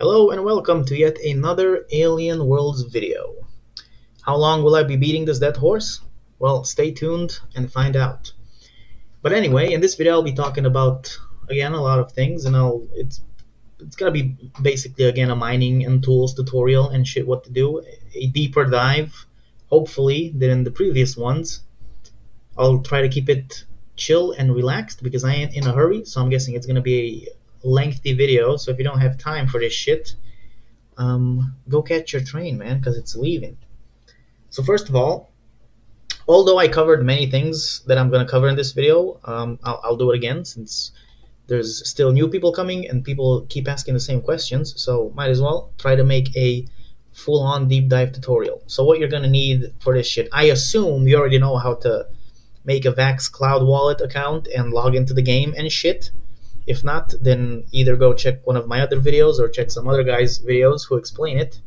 Hello and welcome to yet another Alien Worlds video. How long will I be beating this dead horse? Well, stay tuned and find out. But anyway, in this video I'll be talking about again a lot of things, and it's gonna be basically again a mining and tools tutorial and shit what to do, a deeper dive, hopefully, than in the previous ones. I'll try to keep it chill and relaxed because I ain't in a hurry, so I'm guessing it's gonna be a lengthy video. So if you don't have time for this shit, go catch your train, man, because it's leaving. So first of all, although I covered many things that I'm going to cover in this video, I'll do it again since there's still new people coming and people keep asking the same questions. So might as well try to make a full-on deep dive tutorial. So what you're going to need for this shit, I assume you already know how to make a Vax Cloud Wallet account and log into the game and shit. If not, then either go check one of my other videos or check some other guys' videos who explain it.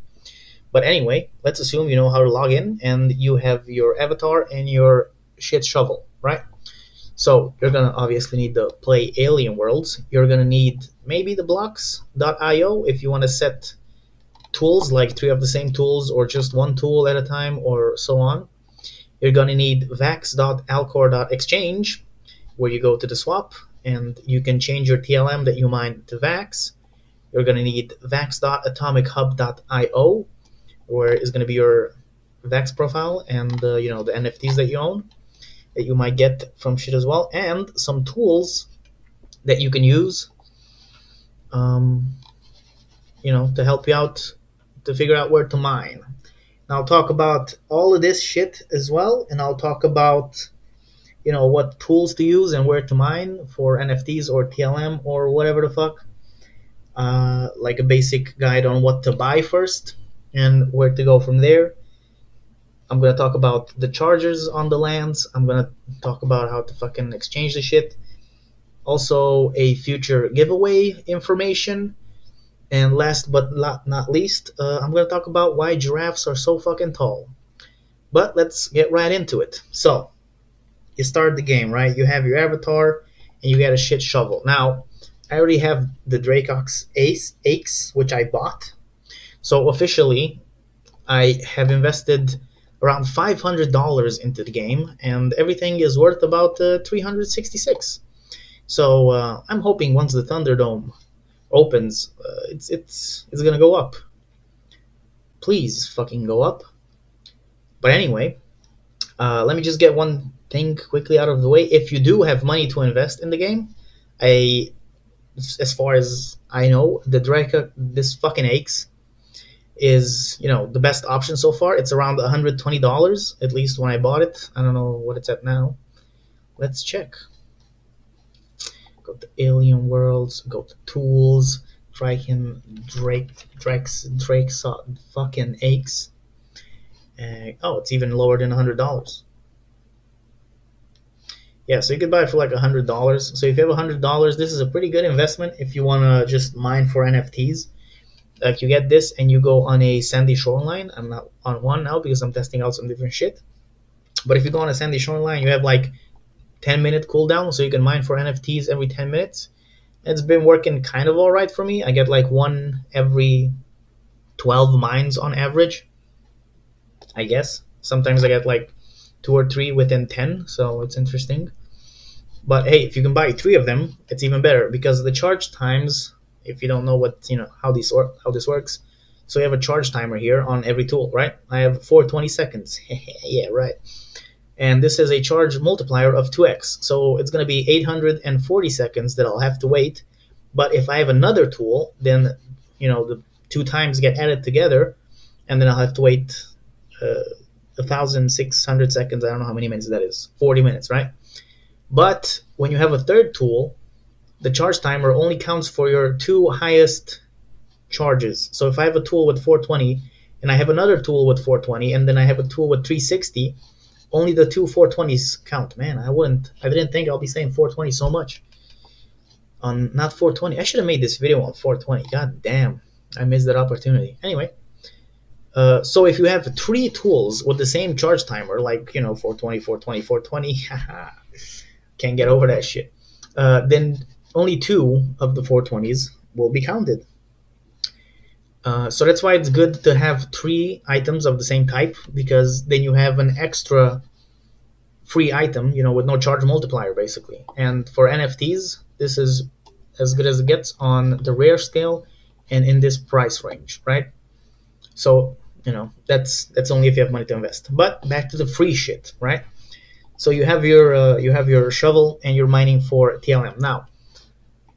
But anyway, let's assume you know how to log in and you have your avatar and your shit shovel, right? So you're gonna obviously need to play Alien Worlds. You're gonna need maybe the blocks.io if you want to set tools, like 3 of the same tools or just one tool at a time or so on. You're gonna need vax.alcor.exchange, where you go to the swap and you can change your TLM that you mine to Vax. You're going to need vax.atomichub.io, where is going to be your Vax profile and the NFTs that you own that you might get from shit as well, and some tools that you can use, to help you out to figure out where to mine. And I'll talk about all of this shit as well, and I'll talk about what tools to use and where to mine for NFTs or TLM or whatever the fuck. Like a basic guide on what to buy first and where to go from there. I'm gonna talk about the chargers on the lands. I'm gonna talk about how to fucking exchange the shit. Also, a future giveaway information. And last but not least, I'm gonna talk about why giraffes are so fucking tall. But let's get right into it. So, you start the game, right? You have your avatar and you get a shit shovel. Now, I already have the Dracox Ace, which I bought. So officially, I have invested around $500 into the game, and everything is worth about 366. So I'm hoping once the Thunderdome opens, it's gonna go up. Please fucking go up. But anyway, let me just get one thing quickly out of the way. If you do have money to invest in the game, as far as I know, the Draco, this fucking axe, is the best option so far. It's around $120, at least when I bought it. I don't know what it's at now. Let's check. Go to Alien Worlds, go to Tools, Drake's fucking axe. Oh, it's even lower than $100. Yeah, so you could buy it for like $100. So if you have $100, this is a pretty good investment if you want to just mine for NFTs. Like you get this and you go on a sandy shoreline. I'm not on one now because I'm testing out some different shit. But if you go on a sandy shoreline, you have like 10-minute cooldown, so you can mine for NFTs every 10 minutes. It's been working kind of all right for me. I get like one every 12 mines on average, I guess. Sometimes I get like 2 or 3 within 10, so it's interesting. But hey, if you can buy 3 of them, it's even better because the charge times, if you don't know how this works, so you have a charge timer here on every tool, right? I have 420 seconds. Yeah, right. And this is a charge multiplier of 2x, so it's going to be 840 seconds that I'll have to wait. But if I have another tool, then the 2 times get added together, and then I'll have to wait 1,600 seconds. I don't know how many minutes that is. 40 minutes, right? But when you have a third tool, the charge timer only counts for your 2 highest charges. So if I have a tool with 420 and I have another tool with 420 and then I have a tool with 360, only the 2 420s count. Man, I didn't think I'll be saying 420 so much. On not 420. I should have made this video on 420. God damn, I missed that opportunity. Anyway, so if you have 3 tools with the same charge timer, like 420, 420, 420, can't get over that shit. Then only 2 of the 420s will be counted. So that's why it's good to have three items of the same type, because then you have an extra free item, with no charge multiplier basically. And for NFTs, this is as good as it gets on the rare scale and in this price range, right? So that's only if you have money to invest. But back to the free shit, right? So you have your shovel and you're mining for TLM. Now,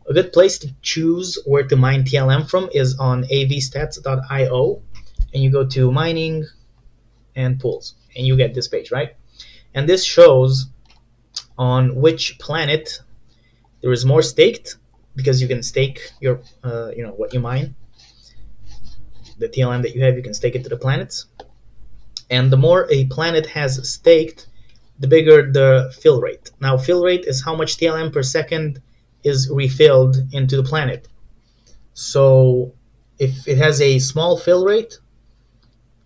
a good place to choose where to mine TLM from is on avstats.io, and you go to mining and pools, and you get this page, right? And this shows on which planet there is more staked, because you can stake your, what you mine, the TLM that you have, you can stake it to the planets. And the more a planet has staked, the bigger the fill rate. Now, fill rate is how much TLM per second is refilled into the planet. So if it has a small fill rate,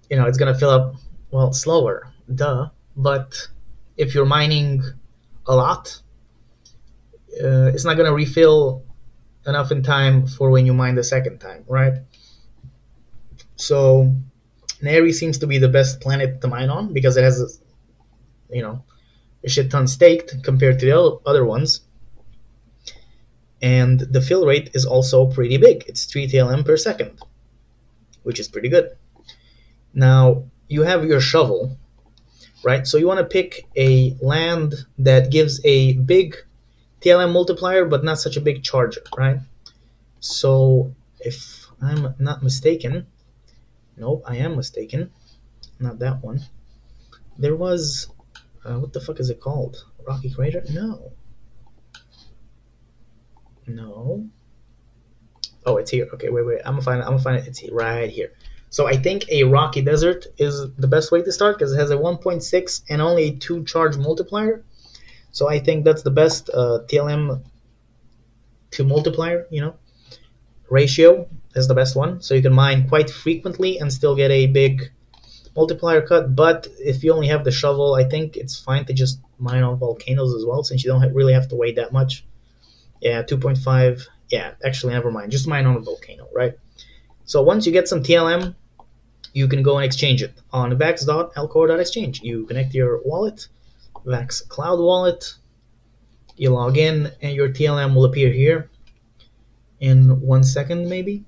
it's going to fill up, well, slower, duh. But if you're mining a lot, it's not going to refill enough in time for when you mine the second time, right? So Neri seems to be the best planet to mine on, because it has, a shit ton staked compared to the other ones. And the fill rate is also pretty big. It's 3 TLM per second, which is pretty good. Now, you have your shovel, right? So you want to pick a land that gives a big TLM multiplier, but not such a big charger, right? So if I'm not mistaken, nope, I am mistaken, not that one. There was, what the fuck is it called? Rocky Crater? No. Oh, it's here. Okay, wait. I'm gonna find it. It's right here. So I think a rocky desert is the best way to start, because it has a 1.6 and only a 2 charge multiplier. So I think that's the best TLM to multiplier, ratio is the best one. So you can mine quite frequently and still get a big multiplier cut. But if you only have the shovel, I think it's fine to just mine on volcanoes as well, since you don't really have to wait that much. Yeah, 2.5. Yeah, actually, never mind. Just mine on a volcano, right? So once you get some TLM, you can go and exchange it on vax.alcor.exchange. You connect your wallet, Vax Cloud Wallet. You log in, and your TLM will appear here in 1 second, maybe.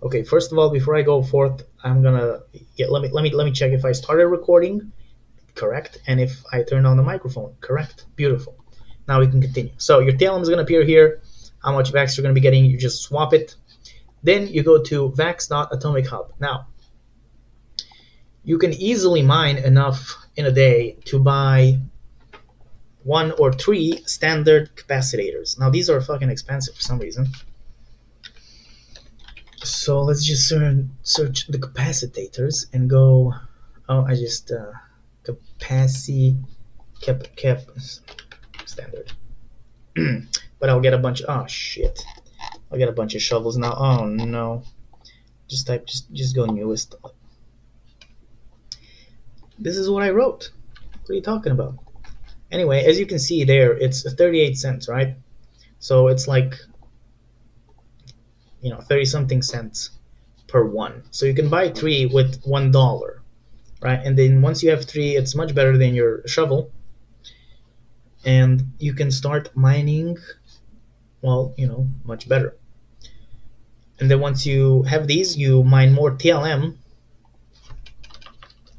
Okay, first of all, before I go forth, I'm gonna let me check if I started recording, correct, and if I turned on the microphone, correct. Beautiful. Now we can continue. So your TLM is gonna appear here. How much Vax you're gonna be getting? You just swap it. Then you go to vax.atomic.hub. Now, you can easily mine enough in a day to buy 1 or 3 standard capacitors. Now, these are fucking expensive for some reason. So let's just search the capacitors and go. Oh, I just cap standard. But I'll get a bunch. Oh shit! I'll get a bunch of shovels now. Oh no! Just go newest. This is what I wrote. What are you talking about? Anyway, as you can see there, it's 38 cents, right? So it's like 30 something cents per one. So you can buy 3 with $1, right? And then once you have 3, it's much better than your shovel, and you can start mining. Well, much better. And then once you have these, you mine more TLM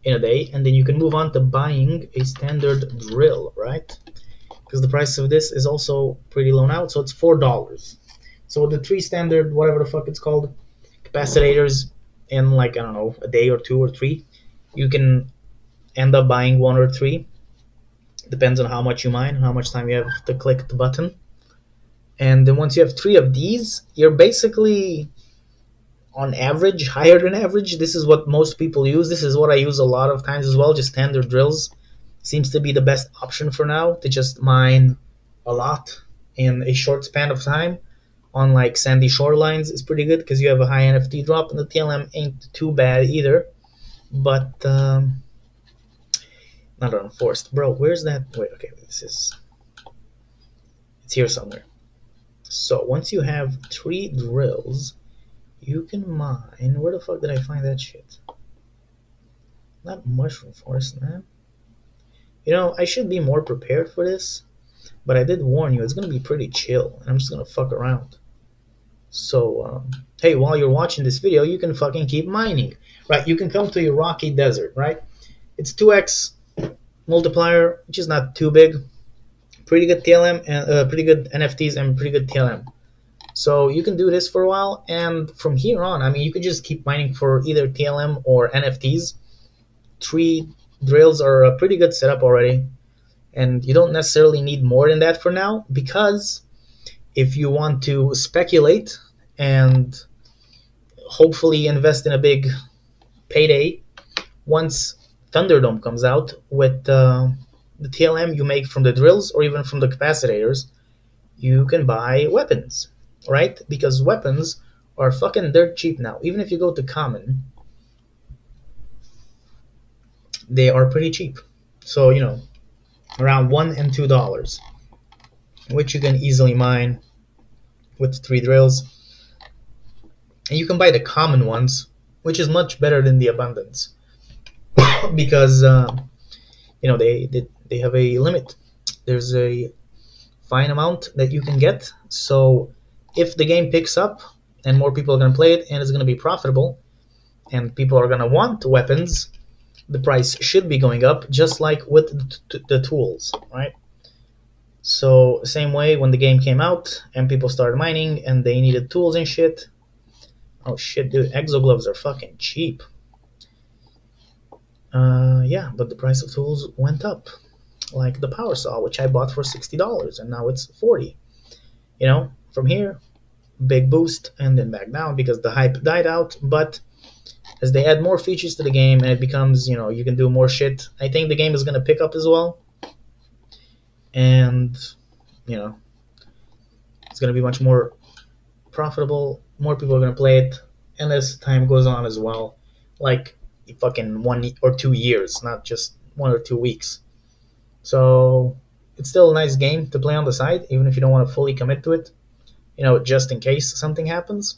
in a day, and then you can move on to buying a standard drill, right? Because the price of this is also pretty low now, so it's $4. So the 3 standard, whatever the fuck it's called, capacitors, in like, I don't know, a day or 2 or 3, you can end up buying 1 or 3. Depends on how much you mine and how much time you have to click the button. And then once you have 3 of these, you're basically on average, higher than average. This is what most people use. This is what I use a lot of times as well. Just standard drills seems to be the best option for now, to just mine a lot in a short span of time on like sandy shorelines. Is pretty good because you have a high NFT drop, and the TLM ain't too bad either. But not unforced. Bro, where's that? Wait, okay, it's here somewhere. So once you have 3 drills, You can mine. Where the fuck did I find that shit? Not mushroom forest, man. I should be more prepared for this, but I did warn you, it's gonna be pretty chill, and I'm just gonna fuck around. So, hey, while you're watching this video, you can fucking keep mining, right? You can come to your rocky desert, right? It's 2x multiplier, which is not too big. Pretty good TLM and pretty good NFTs and pretty good TLM. So you can do this for a while, and from here on, I mean, you could just keep mining for either TLM or NFTs. 3 drills are a pretty good setup already, and you don't necessarily need more than that for now, because if you want to speculate and hopefully invest in a big payday once Thunderdome comes out with the TLM you make from the drills or even from the capacitors, you can buy weapons, right? Because weapons are fucking dirt cheap now. Even if you go to common, they are pretty cheap. So, around $1 and $2, which you can easily mine with 3 drills. And you can buy the common ones, which is much better than the abundance, because they have a limit. There's a fine amount that you can get. So if the game picks up and more people are going to play it and it's going to be profitable and people are going to want weapons, the price should be going up, just like with the tools, right? So same way when the game came out and people started mining and they needed tools and shit. Oh shit, dude, exogloves are fucking cheap. Yeah, but the price of tools went up. Like the power saw, which I bought for $60 and now it's 40. From here, big boost and then back down because the hype died out. But as they add more features to the game and it becomes, you can do more shit, I think the game is going to pick up as well. And, it's going to be much more profitable. More people are going to play it. And as time goes on as well, like fucking 1 or 2 years, not just 1 or 2 weeks. So it's still a nice game to play on the side, even if you don't want to fully commit to it, just in case something happens.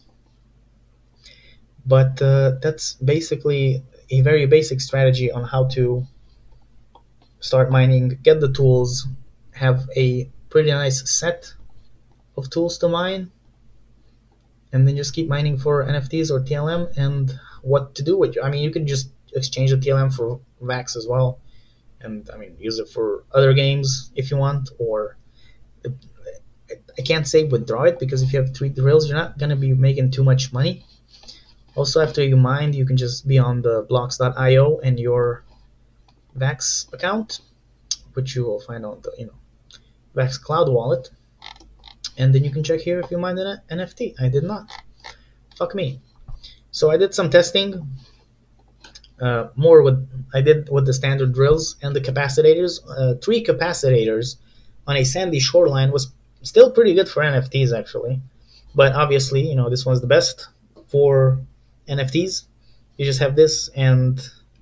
But that's basically a very basic strategy on how to start mining, get the tools, have a pretty nice set of tools to mine, and then just keep mining for NFTs or TLM and what to do with you. I mean, you can just exchange the TLM for VAX as well, and use it for other games if you want, or I can't say withdraw it because if you have 3 drills, you're not going to be making too much money. Also, after you mine, you can just be on the blocks.io and your VAX account, which you will find on the VAX Cloud wallet, and then you can check here if you mined an NFT. I did not. Fuck me. So I did some testing. I did with the standard drills and the capacitors. 3 capacitors on a sandy shoreline was still pretty good for NFTs actually, but obviously this one's the best for NFTs. You just have this and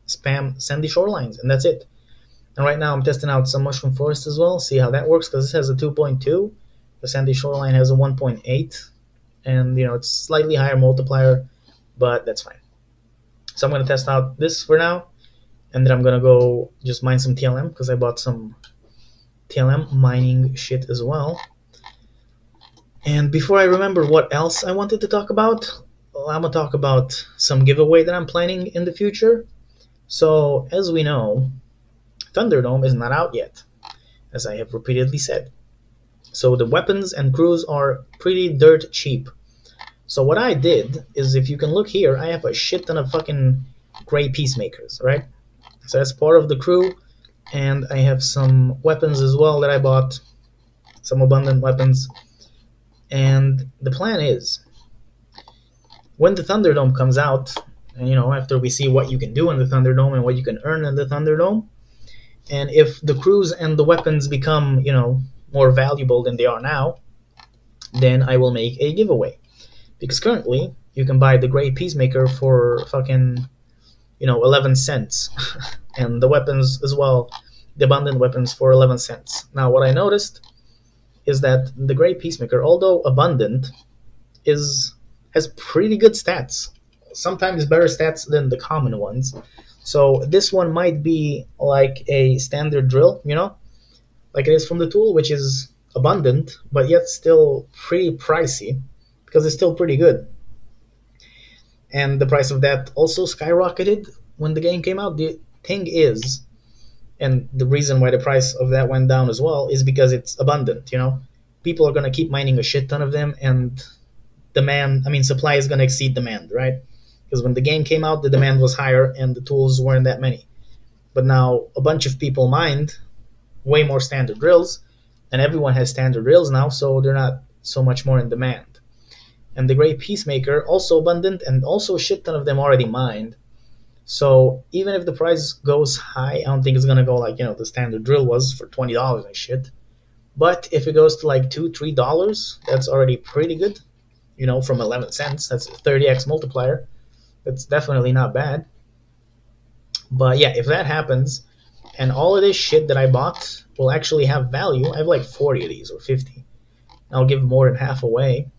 spam sandy shorelines, and that's it. And right now I'm testing out some mushroom forest as well, see how that works, because this has a 2.2, the sandy shoreline has a 1.8, and it's slightly higher multiplier, but that's fine. So I'm going to test out this for now, and then I'm going to go just mine some TLM, because I bought some TLM mining shit as well. And before I remember what else I wanted to talk about, I'm going to talk about some giveaway that I'm planning in the future. So as we know, Thunderdome is not out yet, as I have repeatedly said. So the weapons and crews are pretty dirt cheap. So what I did is, if you can look here, I have a shit ton of fucking gray peacemakers, right? So that's part of the crew, and I have some weapons as well that I bought, some abundant weapons. And the plan is, when the Thunderdome comes out, and after we see what you can do in the Thunderdome and what you can earn in the Thunderdome, and if the crews and the weapons become, more valuable than they are now, then I will make a giveaway. Because currently, you can buy the gray peacemaker for fucking, 11 cents. And the weapons as well, the abundant weapons for 11 cents. Now, what I noticed is that the gray peacemaker, although abundant, has pretty good stats. Sometimes better stats than the common ones. So this one might be like a standard drill, like it is from the tool, which is abundant, but yet still pretty pricey because it's still pretty good. And the price of that also skyrocketed when the game came out. The thing is, and the reason why the price of that went down as well is because it's abundant. People are going to keep mining a shit ton of them, and supply is going to exceed demand, right? Because when the game came out, the demand was higher and the tools weren't that many. But now a bunch of people mined way more standard drills, and everyone has standard drills now, so they're not so much more in demand. And the Great Peacemaker, also abundant, and also a shit ton of them already mined. So even if the price goes high, I don't think it's gonna go like the standard drill was for $20 and shit. But if it goes to like $2-3, that's already pretty good. From 11 cents, that's a 30x multiplier. That's definitely not bad. But yeah, if that happens, and all of this shit that I bought will actually have value, I have like 40 of these or 50. I'll give more than half away.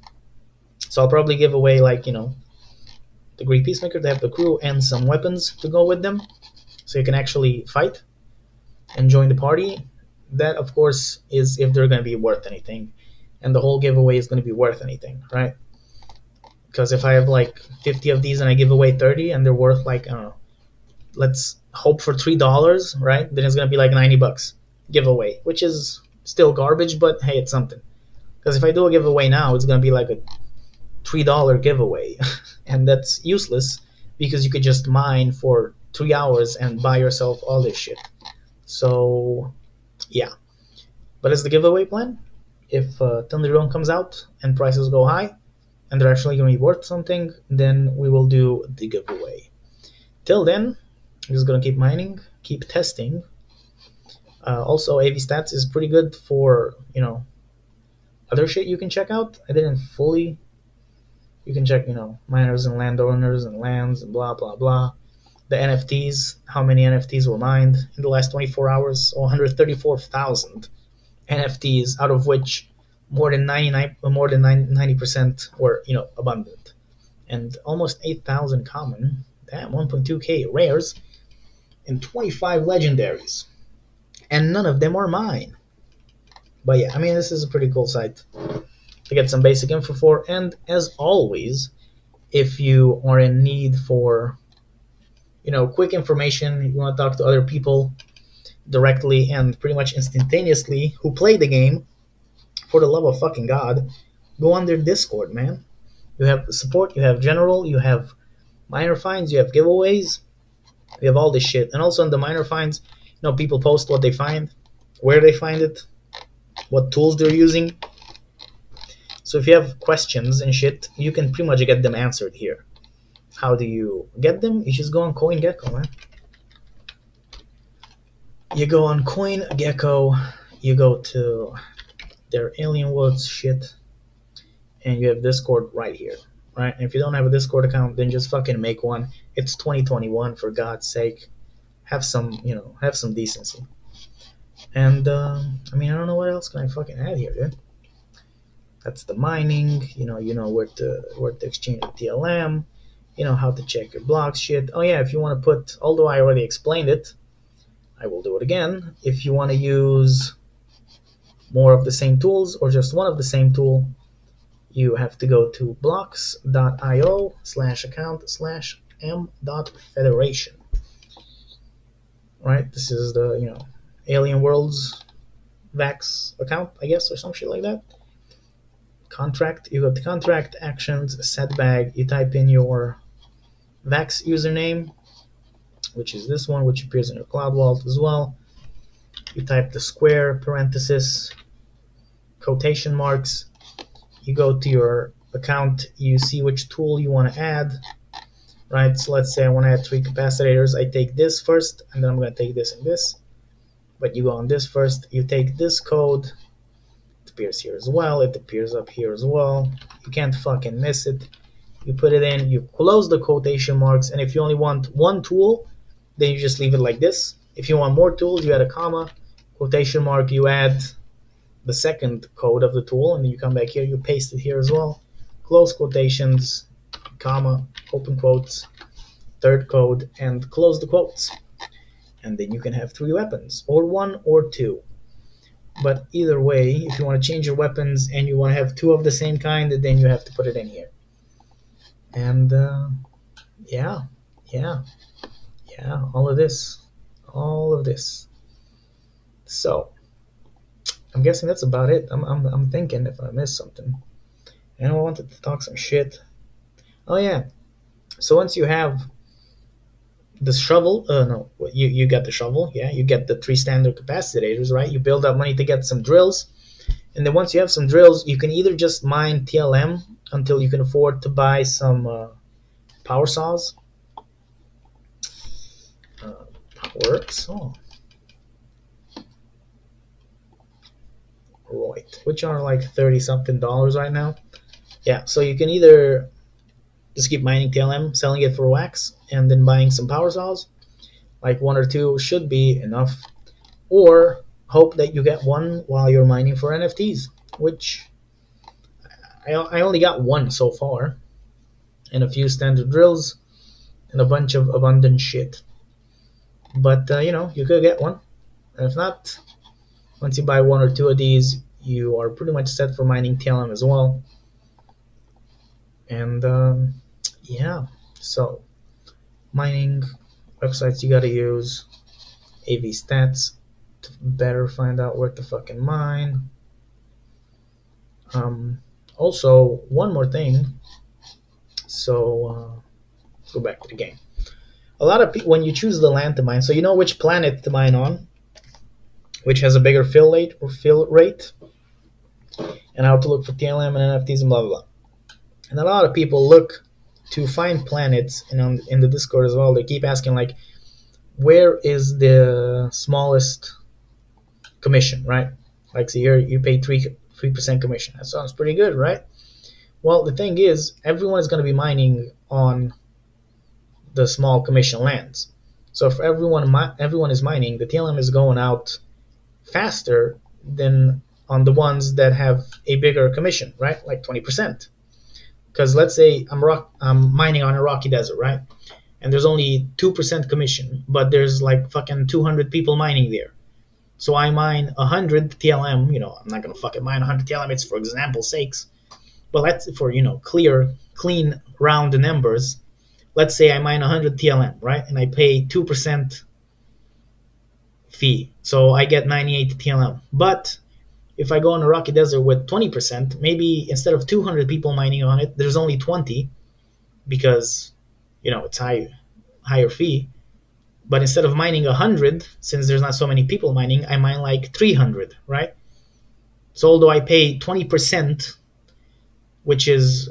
So I'll probably give away like, the Great Peacemaker to have the crew and some weapons to go with them. So you can actually fight and join the party. That, of course, is if they're going to be worth anything. And the whole giveaway is going to be worth anything, right? Because if I have like 50 of these and I give away 30 and they're worth like, I don't know, let's hope for $3, right? Then it's going to be like $90 giveaway, which is still garbage, but hey, it's something. Because if I do a giveaway now, it's going to be like a $3 giveaway. And that's useless because you could just mine for 3 hours and buy yourself all this shit. So, yeah. But as the giveaway plan, if Thunderdome comes out and prices go high and they're actually going to be worth something, then we will do the giveaway. Till then, I'm just going to keep mining, keep testing. Also, AV Stats is pretty good for, other shit you can check out. I didn't fully. You can check, miners and landowners and lands and blah, blah, blah. The NFTs, how many NFTs were mined in the last 24 hours? 134,000 NFTs, out of which more than 90% were, abundant. And almost 8,000 common. Damn, 1.2k rares and 25 legendaries. And none of them are mine. But yeah, this is a pretty cool site to get some basic info for. And as always, if you are in need for quick information, you want to talk to other people directly and pretty much instantaneously who play the game, for the love of fucking God, go on their Discord, man. You have support, you have general, you have minor finds, you have giveaways, you have all this shit. And also in the minor finds, people post what they find, where they find it, what tools they're using. So if you have questions and shit, you can pretty much get them answered here. How do you get them? You just go on CoinGecko, man. You go on CoinGecko, you go to their Alien Woods shit, and you have Discord right here, right? And if you don't have a Discord account, then just fucking make one. It's 2021, for God's sake. Have some decency. And I don't know what else can I fucking add here, dude. That's the mining. You know where to exchange the TLM. How to check your blocks shit. Oh yeah, if you want to put, although I already explained it, I will do it again. If you want to use more of the same tools or just one of the same tool, you have to go to blocks.io/account/m.federation. Right? This is the, Alien Worlds Vax account, I guess, or some shit like that. Contract, you go to contract, actions, set bag, you type in your Vax username, which is this one, which appears in your Cloud Vault as well. You type the square, parenthesis, quotation marks. You go to your account, you see which tool you want to add, right? So let's say I want to add 3 capacitors. I take this first, and then I'm going to take this and this. But you go on this first. You take this code. It appears here as well. It appears up here as well. You can't fucking miss it. You put it in. You close the quotation marks. And if you only want one tool, then you just leave it like this. If you want more tools, you add a comma, quotation mark, you add the second code of the tool, and then you come back here, you paste it here as well. Close quotations, comma, open quotes, third code, and close the quotes. And then you can have three weapons, or one or two. But either way, if you want to change your weapons and you want to have two of the same kind, then you have to put it in here. And yeah, yeah, yeah, all of this. So I'm guessing that's about it. I'm thinking if I missed something. And I wanted to talk some shit. Oh yeah. So once you have the shovel, no, you get the shovel, yeah, you get the three standard capacitors, right? You build up money to get some drills, and then once you have some drills, you can either just mine TLM until you can afford to buy some power saws. Power saw. Right, which are like 30 something dollars right now. Yeah, so you can either just keep mining TLM, selling it for wax, and then buying some power saws. Like one or two should be enough. Or hope that you get one while you're mining for NFTs, which I only got one so far, and a few standard drills, and a bunch of abundant shit. But you could get one. And if not, once you buy one or two of these, you are pretty much set for mining TLM as well. And yeah, so mining websites you gotta use AV stats to better find out where to fucking mine. Also, one more thing. So let's go back to the game. A lot of people, when you choose the land to mine, so you know which planet to mine on, which has a bigger fill rate, and how to look for TLM and NFTs and blah blah blah. And a lot of people look to find planets, and in the Discord as well, they keep asking like, where is the smallest commission, right? Like, see here, you pay 3% commission. That sounds pretty good, right? Well, the thing is, everyone is going to be mining on the small commission lands. So if everyone is mining, the TLM is going out faster than on the ones that have a bigger commission, right? Like 20%. Because let's say I'm mining on a rocky desert, right? And there's only 2% commission, but there's like fucking 200 people mining there. So I mine 100 TLM. I'm not gonna fucking mine 100 TLM. It's for example's sakes. But that's for clean, round numbers. Let's say I mine 100 TLM, right? And I pay 2% fee, so I get 98 TLM. But if I go on a rocky desert with 20%, maybe instead of 200 people mining on it, there's only 20 because it's higher fee. But instead of mining 100, since there's not so many people mining, I mine like 300, right? So although I pay 20%, which is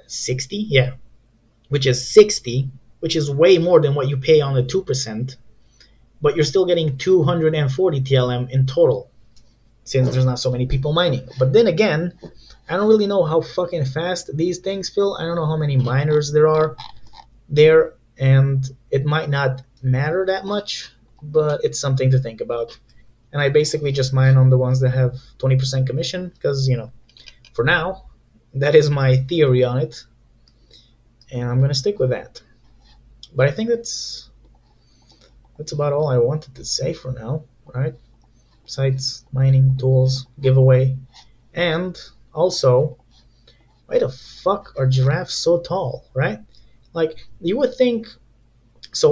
60, yeah, which is 60, which is way more than what you pay on the 2%, but you're still getting 240 TLM in total, since there's not so many people mining. But then again, I don't really know how fucking fast these things fill. I don't know how many miners there are there, and it might not matter that much, but it's something to think about. And I basically just mine on the ones that have 20% commission because, for now, that is my theory on it, and I'm going to stick with that. But I think that's about all I wanted to say for now, right? Sites, mining, tools, giveaway, and also, why the fuck are giraffes so tall, right? Like, you would think, so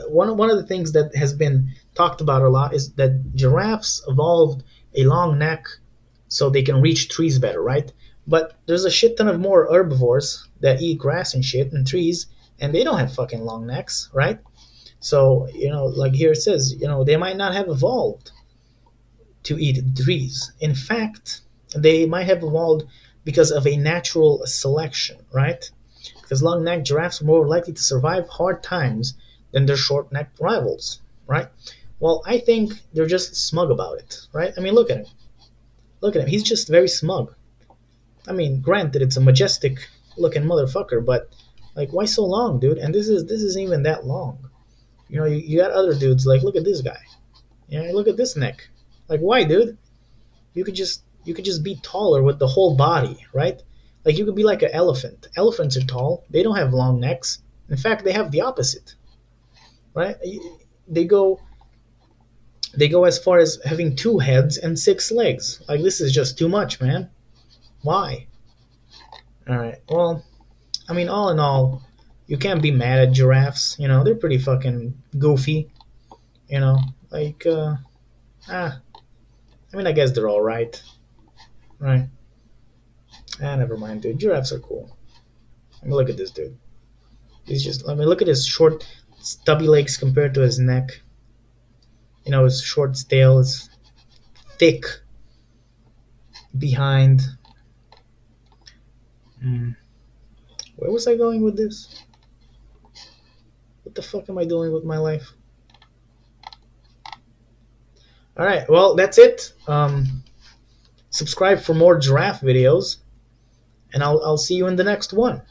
one of the things that has been talked about a lot is that giraffes evolved a long neck so they can reach trees better, right? But there's a shit ton of more herbivores that eat grass and shit and trees, and they don't have fucking long necks, right? So, like here it says, they might not have evolved to eat trees. In fact, they might have evolved because of a natural selection, right? Because long-necked giraffes are more likely to survive hard times than their short-necked rivals, right? Well, I think they're just smug about it, right? I mean, look at him. Look at him. He's just very smug. I mean, granted, it's a majestic-looking motherfucker, but like, why so long, dude? And this isn't even that long. You got other dudes like, look at this guy. Look at this neck. Like, why, dude? You could just be taller with the whole body, right? Like you could be like an elephant. Elephants are tall. They don't have long necks. In fact, they have the opposite, right? They go they go as far as having 2 heads and 6 legs. Like this is just too much, man. Why? All right. Well, I mean, all in all, you can't be mad at giraffes. You know, they're pretty fucking goofy. You know, like ah. I mean, I guess they're all right, right? Ah, never mind, dude. Giraffes are cool. I mean, look at this dude. He's just. I mean, look at his short, stubby legs compared to his neck. You know, his short tail is thick behind. Mm. Where was I going with this? What the fuck am I doing with my life? All right, well, that's it. Subscribe for more giraffe videos, and I'll see you in the next one.